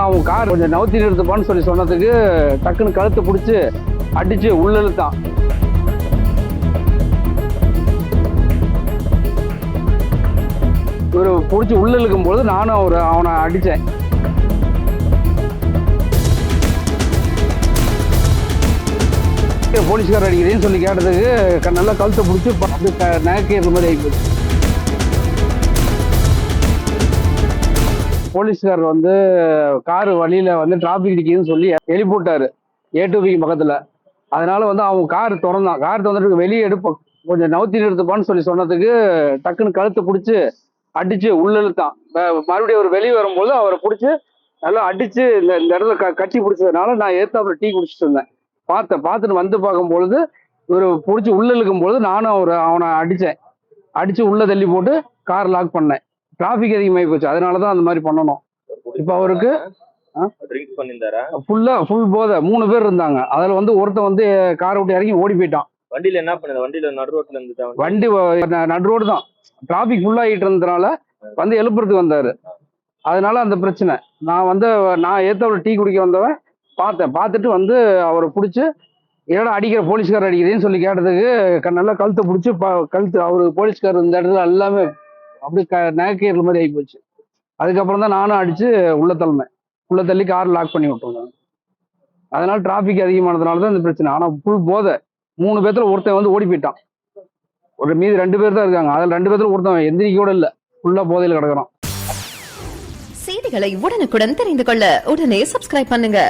அவன் கார் கொஞ்சம் நவுத்தி நிறுத்துப்பான்னு சொல்லி சொன்னதுக்கு டக்குன்னு கழுத்தை பிடிச்சி அடிச்சு உள்ள இழுத்தான். இவர் பிடிச்சி உள்ள இழுக்கும் பொழுது நானும் அவனை அடித்தேன். போலீஸ்கார் அடிக்கிறேன்னு சொல்லி கேட்டதுக்கு நல்லா கழுத்தை பிடிச்சி நகைக்கிற மாதிரி ஆகிப்போச்சு. போலீஸ்கார் வந்து காரு வழியில வந்து டிராபிக் அடிக்குதுன்னு சொல்லி எழுப்பிவிட்டாரு A2B பக்கத்துல. அதனால வந்து அவன் கார் திறந்துட்டு வெளியே எடுப்போம் கொஞ்சம் நவுத்தி நிறுத்துப்பான்னு சொல்லி சொன்னதுக்கு டக்குன்னு கழுத்தை பிடிச்சி அடிச்சு உள்ள இழுத்தான். மறுபடியும் அவர் வெளியே வரும்போது அவரை பிடிச்சி நல்லா அடிச்சு இந்த இடத்துல கட்டி பிடிச்சதுனால நான் ஏத்தாப்புல டீ குடிச்சிட்டு இருந்தேன். பார்த்துட்டு வந்து பார்க்கும்பொழுது இவர் பிடிச்சி உள்ள இழுக்கும் பொழுது நானும் அவனை அடிச்சு உள்ள தள்ளி போட்டு கார் லாக் பண்ணேன். டிராபிக் அதிகமாகி போச்சு, அதனாலதான் அந்த மாதிரி பண்ணணும். இப்ப அவருக்கு ஃபுல் போதை 3 பேர் இருந்தாங்க. அதுல வந்து ஒருத்தன் வந்து காரை விட்டு இறங்கி ஓடி போயிட்டான். வண்டியில என்ன பண்ணுது? வண்டியில நடு ரோட்ல இருந்துட்டா? வண்டி நடு ரோடு தான், டிராபிக் ஃபுல் ஆகிட்டு இருந்ததுனால வந்து எழுப்புறதுக்கு வந்தாரு. அதனால அந்த பிரச்சனை. நான் ஏத்தாப்புல டீ குடிக்க வந்தவன் பார்த்துட்டு வந்து அவரை பிடிச்சி என்னடா அடிக்கிற போலீஸ்கார் அடிக்கிறேன்னு சொல்லி கேட்டதுக்கு நல்லா கழுத்தை பிடிச்சி அவரு போலீஸ்கார் இந்த இடத்துல எல்லாமே அப்படியே நகைக்கிற மாதிரி ஆகி போச்சு. அதுக்கப்புறம் தான் நானும் அடிச்சு உள்ள தள்ளி கார் லாக் பண்ணி விட்டுருந்தேன். அதனால டிராபிக் அதிகமானதுனால தான் இந்த பிரச்சனை. ஆனா ஃபுல் போதை 3 பேர்த்துல ஒருத்தன் வந்து ஓடி போயிட்டான். மீதி 2 பேர் தான் இருக்காங்க. அதில் 2 பேர்த்துல ஒருத்தன் எந்திரிக்க கூட இல்லை, ஃபுல்லா போதையில் கிடக்குறான். செய்திகளை உடனுக்குடன் தெரிந்து கொள்ள உடனே சப்ஸ்கிரைப் பண்ணுங்க.